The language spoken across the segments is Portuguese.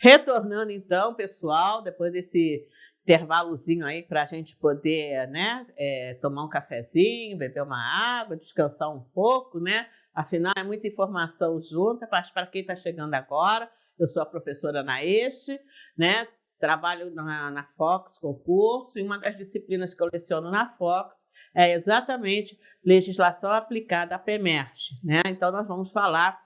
Retornando então, pessoal, depois desse intervalozinho aí para a gente poder, né, tomar um cafezinho, beber uma água, descansar um pouco, né? Afinal, é muita informação junta, para quem está chegando agora. Eu sou a professora Naeste, né? Trabalho na Fox Concurso, e uma das disciplinas que eu leciono na Fox é exatamente legislação aplicada à PEMERGE, né? Então, nós vamos falar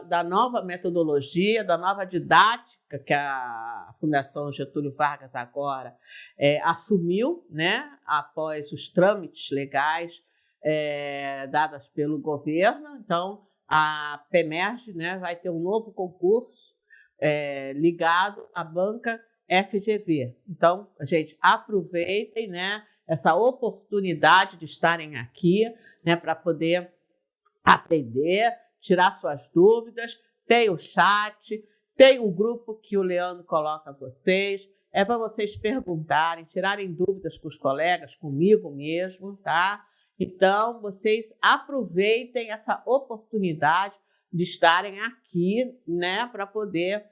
da nova metodologia, da nova didática que a Fundação Getúlio Vargas agora assumiu, né, após os trâmites legais dados pelo governo. Então, a PEMERGE, né, vai ter um novo concurso ligado à banca FGV. Então, gente, aproveitem, né, essa oportunidade de estarem aqui, né, para poder aprender, tirar suas dúvidas. Tem o chat, tem um grupo que o Leandro coloca a vocês. É para vocês perguntarem, tirarem dúvidas com os colegas, comigo mesmo, tá? Então, vocês aproveitem essa oportunidade de estarem aqui, né, para poder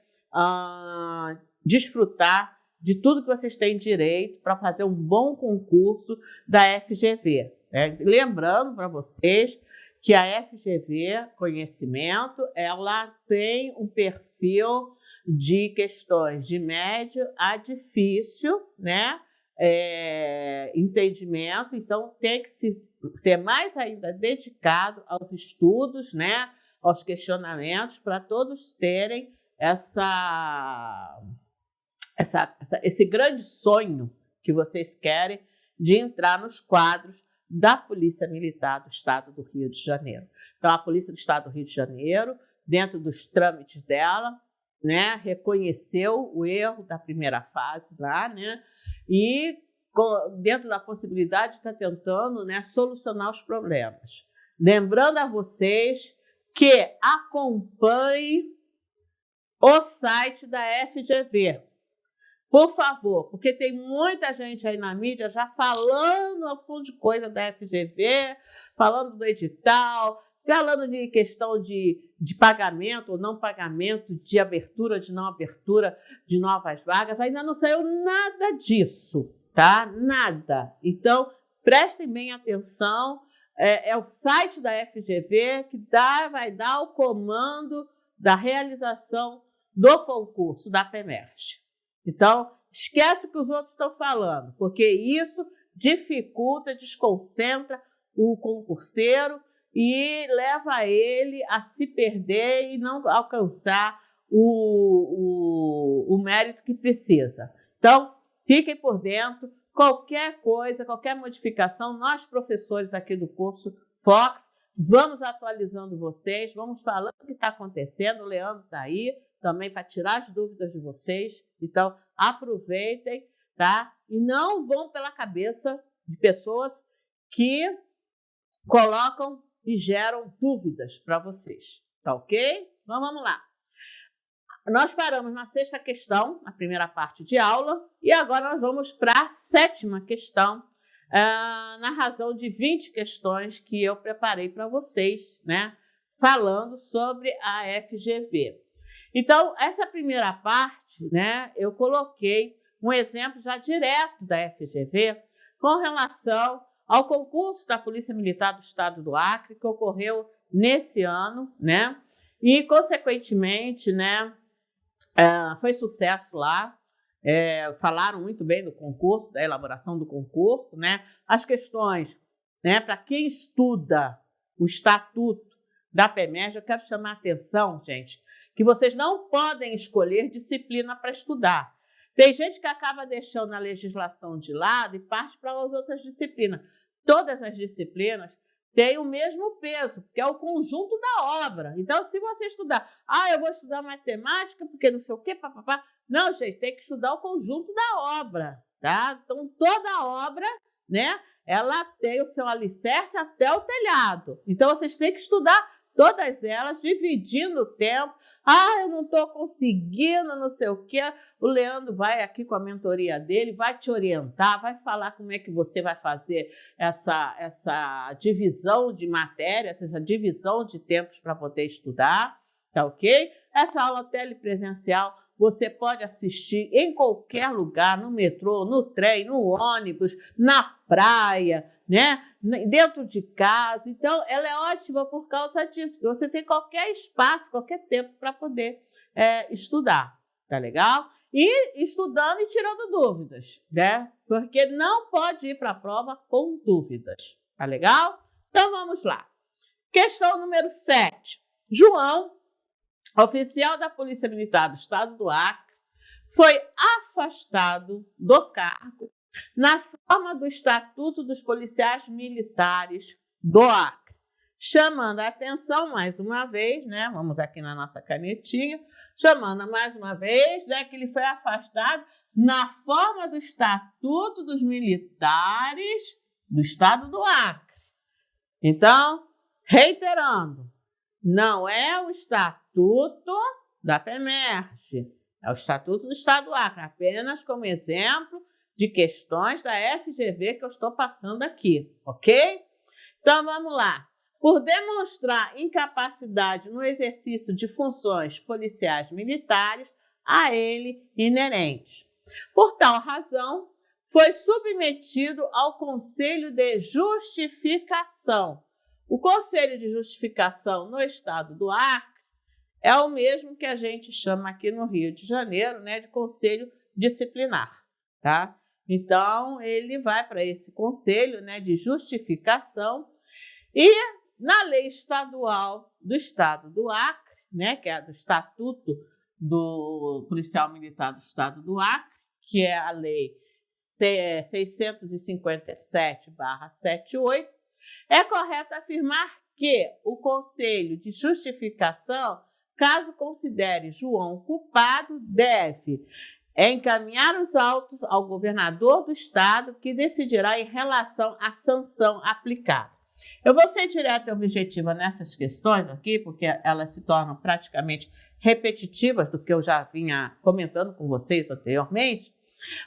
desfrutar de tudo que vocês têm direito para fazer um bom concurso da FGV. Lembrando para vocês que a FGV Conhecimento, ela tem um perfil de questões de médio a difícil, né? Entendimento, então tem que ser mais ainda dedicado aos estudos, né? Aos questionamentos, para todos terem esse grande sonho que vocês querem de entrar nos quadros da Polícia Militar do Estado do Rio de Janeiro. Então, a Polícia do Estado do Rio de Janeiro, dentro dos trâmites dela, né, reconheceu o erro da primeira fase lá, né, e dentro da possibilidade está tentando, né, solucionar os problemas. Lembrando a vocês que acompanhe o site da FGV. Por favor, porque tem muita gente aí na mídia já falando opção de coisa da FGV, falando do edital, falando de questão de pagamento ou não pagamento, de abertura, de não abertura de novas vagas. Ainda não saiu nada disso, tá? Nada. Então, prestem bem atenção. É o site da FGV que vai dar o comando da realização do concurso da PEMERGE. Então, esquece o que os outros estão falando, porque isso dificulta, desconcentra o concurseiro e leva ele a se perder e não alcançar o mérito que precisa. Então, fiquem por dentro. Qualquer coisa, qualquer modificação, nós, professores aqui do curso Fox, vamos atualizando vocês, vamos falando o que está acontecendo. O Leandro está aí também para tirar as dúvidas de vocês. Então, aproveitem, tá? E não vão pela cabeça de pessoas que colocam e geram dúvidas para vocês, tá ok? Então, vamos lá. Nós paramos na 6ª questão, a primeira parte de aula, e agora nós vamos para a 7ª questão, na razão de 20 questões que eu preparei para vocês, né? Falando sobre a FGV. Então, essa primeira parte, né, eu coloquei um exemplo já direto da FGV com relação ao concurso da Polícia Militar do Estado do Acre, que ocorreu nesse ano, né, e, consequentemente, né, foi sucesso lá. Falaram muito bem do concurso, da elaboração do concurso, né, as questões, né, para quem estuda o Estatuto da PEMERGE, eu quero chamar a atenção, gente, que vocês não podem escolher disciplina para estudar. Tem gente que acaba deixando a legislação de lado e parte para as outras disciplinas. Todas as disciplinas têm o mesmo peso, porque é o conjunto da obra. Então, se você estudar, eu vou estudar matemática porque não sei o quê, papapá. Não, gente, tem que estudar o conjunto da obra, tá? Então, toda obra, né, ela tem o seu alicerce até o telhado. Então, vocês têm que estudar todas elas, dividindo o tempo. Eu não estou conseguindo, não sei o quê. O Leandro vai aqui com a mentoria dele, vai te orientar, vai falar como é que você vai fazer essa divisão de matérias, essa divisão de tempos para poder estudar, tá ok? Essa aula telepresencial você pode assistir em qualquer lugar, no metrô, no trem, no ônibus, na praia, né? Dentro de casa. Então, ela é ótima por causa disso, porque você tem qualquer espaço, qualquer tempo para poder estudar. Tá legal? E estudando e tirando dúvidas, né? Porque não pode ir para a prova com dúvidas. Tá legal? Então, vamos lá. Questão número 7. João, oficial da Polícia Militar do Estado do Acre, foi afastado do cargo na forma do Estatuto dos Policiais Militares do Acre, chamando a atenção mais uma vez, né? Vamos aqui na nossa canetinha, chamando mais uma vez, né, que ele foi afastado na forma do Estatuto dos Militares do Estado do Acre. Então, reiterando, não é o Estatuto da PEMERGE, é o Estatuto do Estado do Acre, apenas como exemplo de questões da FGV que eu estou passando aqui, ok? Então, vamos lá. Por demonstrar incapacidade no exercício de funções policiais militares a ele inerentes. Por tal razão, foi submetido ao Conselho de Justificação. O Conselho de Justificação no Estado do Acre é o mesmo que a gente chama aqui no Rio de Janeiro, né, de Conselho Disciplinar, tá? Então, ele vai para esse Conselho, né, de Justificação e na lei estadual do Estado do Acre, né, que é do Estatuto do Policial Militar do Estado do Acre, que é a lei 657/78, é correto afirmar que o Conselho de Justificação, caso considere João culpado, deve encaminhar os autos ao governador do estado, que decidirá em relação à sanção aplicada. Eu vou ser direta e objetiva nessas questões aqui, porque elas se tornam praticamente repetitivas do que eu já vinha comentando com vocês anteriormente,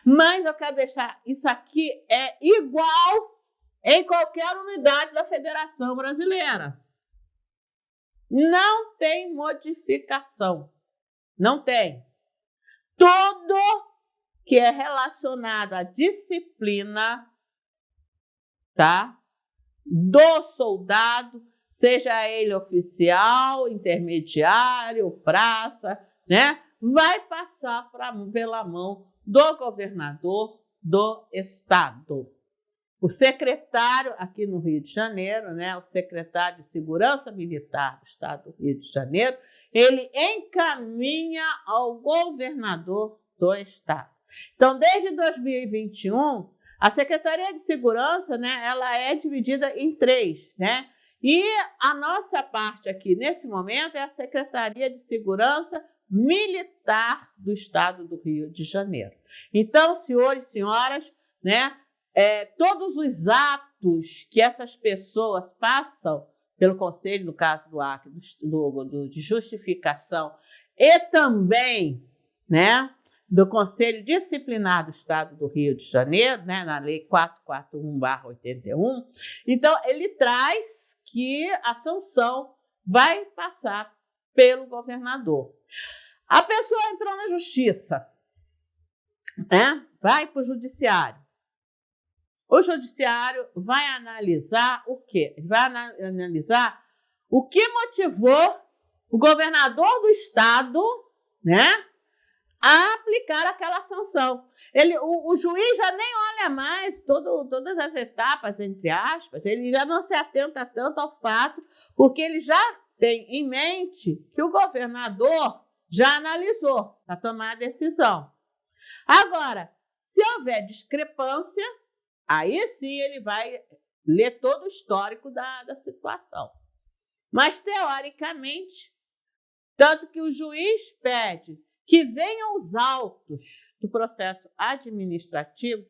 mas eu quero deixar isso aqui é igual em qualquer unidade da Federação Brasileira. Não tem modificação. Não tem. Tudo que é relacionado à disciplina, tá? Do soldado, seja ele oficial, intermediário, praça, né? Vai passar pela mão do governador do estado. O secretário aqui no Rio de Janeiro, né, o secretário de Segurança Militar do Estado do Rio de Janeiro, ele encaminha ao governador do estado. Então, desde 2021, a Secretaria de Segurança, né, ela é dividida em 3, né? E a nossa parte aqui, nesse momento, é a Secretaria de Segurança Militar do Estado do Rio de Janeiro. Então, senhores e senhoras, né, todos os atos que essas pessoas passam pelo Conselho, no caso do Acre, de justificação, e também, né, do Conselho Disciplinar do Estado do Rio de Janeiro, né, na Lei 441/81, então ele traz que a sanção vai passar pelo governador. A pessoa entrou na justiça, né, vai para o judiciário. O judiciário vai analisar o quê? Ele vai analisar o que motivou o governador do estado, né, a aplicar aquela sanção. O juiz já nem olha mais todas as etapas, entre aspas, ele já não se atenta tanto ao fato, porque ele já tem em mente que o governador já analisou para tomar a decisão. Agora, se houver discrepância, aí sim ele vai ler todo o histórico da situação. Mas, teoricamente, tanto que o juiz pede que venham os autos do processo administrativo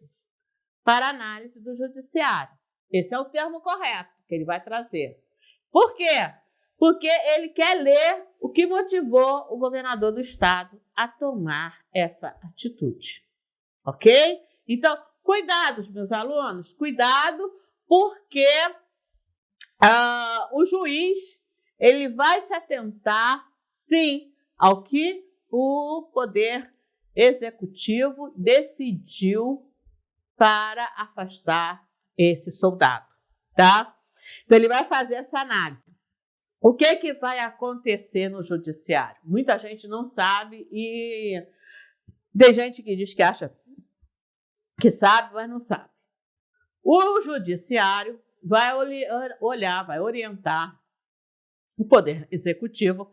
para análise do judiciário. Esse é o termo correto que ele vai trazer. Por quê? Porque ele quer ler o que motivou o governador do estado a tomar essa atitude. Ok? Então, cuidado, meus alunos, cuidado, porque o juiz ele vai se atentar, sim, ao que o Poder Executivo decidiu para afastar esse soldado, tá? Então, ele vai fazer essa análise. O que vai acontecer no judiciário? Muita gente não sabe e tem gente que diz que acha que sabe, mas não sabe. O judiciário vai olhar, vai orientar o Poder Executivo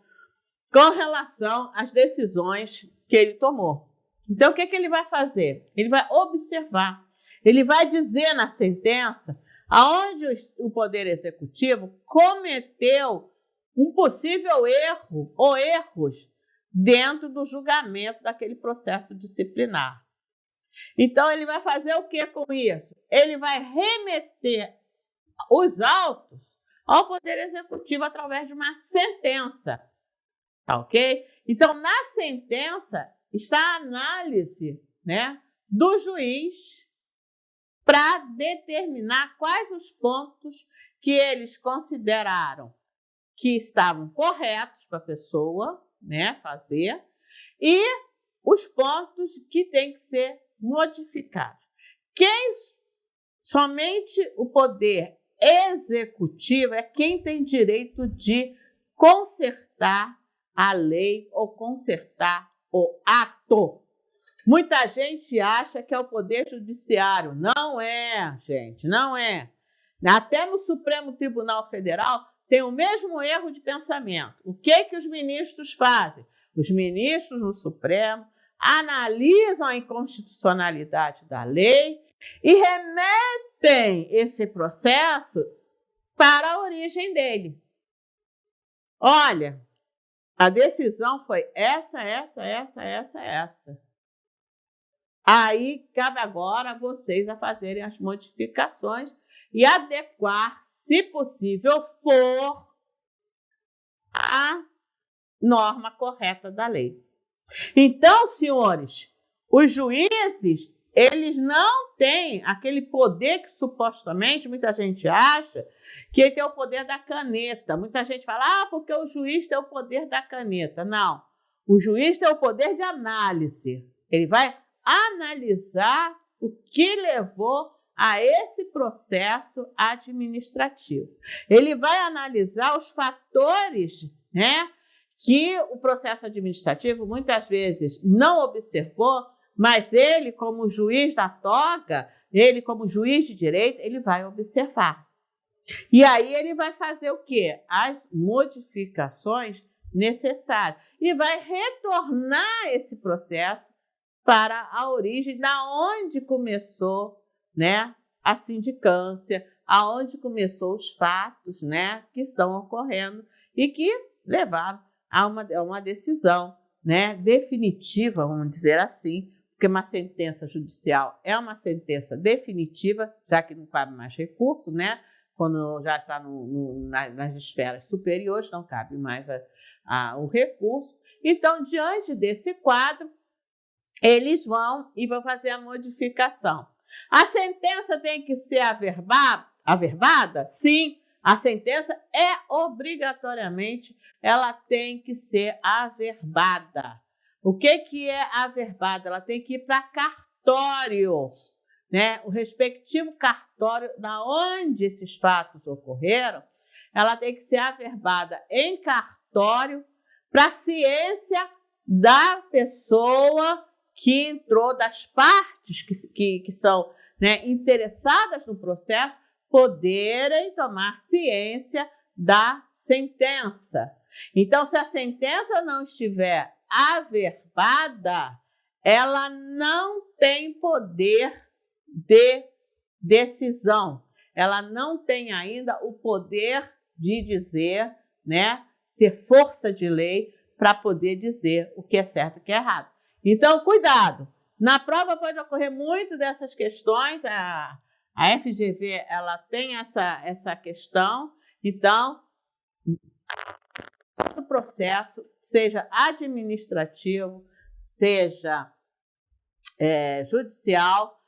com relação às decisões que ele tomou. Então, o que ele vai fazer? Ele vai observar. Ele vai dizer na sentença aonde o Poder Executivo cometeu um possível erro ou erros dentro do julgamento daquele processo disciplinar. Então, ele vai fazer o que com isso? Ele vai remeter os autos ao Poder Executivo através de uma sentença, tá ok? Então, na sentença está a análise, né, do juiz para determinar quais os pontos que eles consideraram que estavam corretos para a pessoa, né, fazer, e os pontos que têm que ser modificados. Somente o Poder Executivo é quem tem direito de consertar a lei ou consertar o ato. Muita gente acha que é o Poder Judiciário. Não é, gente, não é. Até no Supremo Tribunal Federal tem o mesmo erro de pensamento. O que os ministros fazem? Os ministros no Supremo analisam a inconstitucionalidade da lei e remetem esse processo para a origem dele. Olha, a decisão foi essa. Aí, cabe agora a vocês a fazerem as modificações e adequar, se possível for, a norma correta da lei. Então, senhores, os juízes, eles não têm aquele poder que supostamente muita gente acha que ele tem o poder da caneta. Muita gente fala, porque o juiz tem o poder da caneta. Não, o juiz tem o poder de análise. Ele vai analisar o que levou a esse processo administrativo. Ele vai analisar os fatores, né, que o processo administrativo muitas vezes não observou, mas ele, como juiz da toga, ele, como juiz de direito, ele vai observar. E aí ele vai fazer o quê? As modificações necessárias. E vai retornar esse processo para a origem da onde começou, né, a sindicância, aonde começou os fatos, né, que estão ocorrendo e que levaram a uma decisão, né, definitiva, vamos dizer assim, porque uma sentença judicial é uma sentença definitiva, já que não cabe mais recurso, né? Quando já está nas esferas superiores, não cabe mais o recurso. Então, diante desse quadro, eles vão fazer a modificação. A sentença tem que ser averbada? Sim, a sentença obrigatoriamente, ela tem que ser averbada. O que é averbada? Ela tem que ir para cartório, né? O respectivo cartório da onde esses fatos ocorreram, ela tem que ser averbada em cartório para a ciência da pessoa que entrou, das partes que são, né, interessadas no processo, poderem tomar ciência da sentença. Então, se a sentença não estiver averbada, ela não tem poder de decisão. Ela não tem ainda o poder de dizer, né, ter força de lei para poder dizer o que é certo e o que é errado. Então, cuidado. Na prova pode ocorrer muito dessas questões. A FGV, ela tem essa questão. Então, o processo, seja administrativo, seja judicial,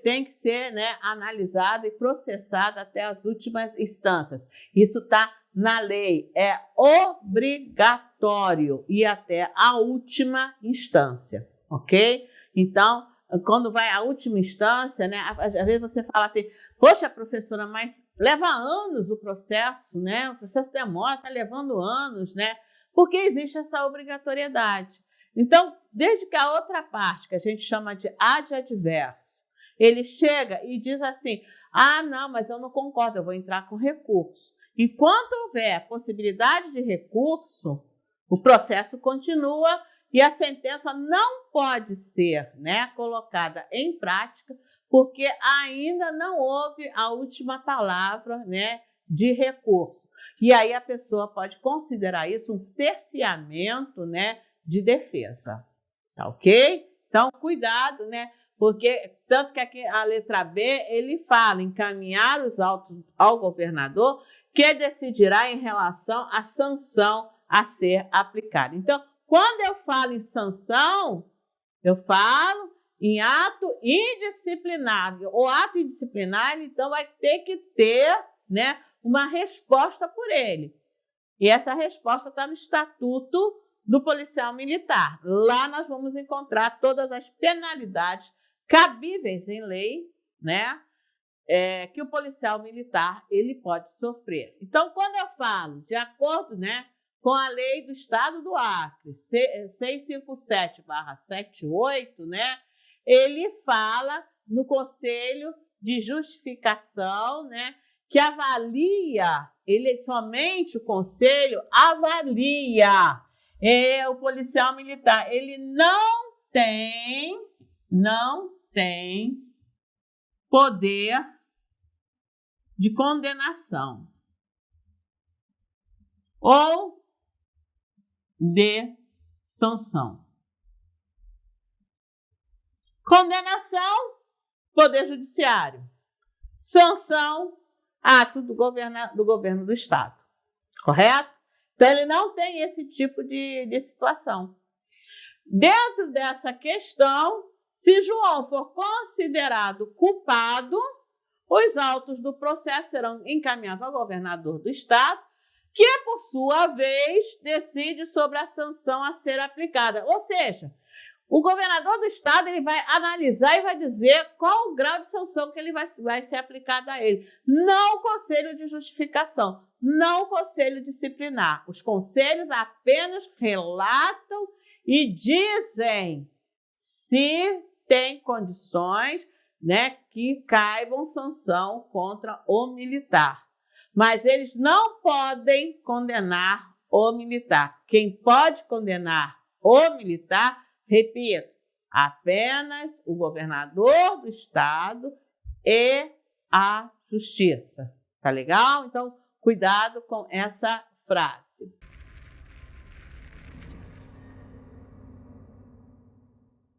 tem que ser, né, analisado e processado até as últimas instâncias. Isso está na lei, é obrigatório. obrigatório ir até a última instância, ok? Então, quando vai à última instância, né, às vezes você fala assim, poxa, professora, mas leva anos o processo, né? O processo demora, está levando anos, né? Porque existe essa obrigatoriedade. Então, desde que a outra parte, que a gente chama de ad adverso, ele chega e diz assim, ah, não, mas eu não concordo, eu vou entrar com recurso. Enquanto houver possibilidade de recurso, o processo continua e a sentença não pode ser, né, colocada em prática, porque ainda não houve a última palavra, né, de recurso. E aí a pessoa pode considerar isso um cerceamento, né, de defesa. Tá ok? Então, cuidado, né? Porque, tanto que aqui a letra B, ele fala encaminhar os autos ao governador, que decidirá em relação à sanção a ser aplicada. Então, quando eu falo em sanção, eu falo em ato indisciplinar. O ato indisciplinar, então, vai ter que ter, né, uma resposta por ele. E essa resposta está no Estatuto do Policial Militar. Lá nós vamos encontrar todas as penalidades cabíveis em lei, né, que o policial militar ele pode sofrer. Então, quando eu falo de acordo, né, com a lei do Estado do Acre, 657/78, né, ele fala no Conselho de Justificação, né, que avalia, ele somente o Conselho avalia. O policial militar, ele não tem poder de condenação ou de sanção. Condenação, Poder Judiciário. Sanção, ato do governo do Estado. Correto? Então, ele não tem esse tipo de situação. Dentro dessa questão, se João for considerado culpado, os autos do processo serão encaminhados ao governador do Estado, que, por sua vez, decide sobre a sanção a ser aplicada. Ou seja, o governador do Estado ele vai analisar e vai dizer qual o grau de sanção que ele vai ser aplicada a ele. Não o Conselho de Justificação, não o Conselho Disciplinar. Os conselhos apenas relatam e dizem se tem condições, né, que caibam sanção contra o militar. Mas eles não podem condenar o militar. Quem pode condenar o militar, repito, apenas o governador do Estado e a Justiça. Tá legal? Então, cuidado com essa frase.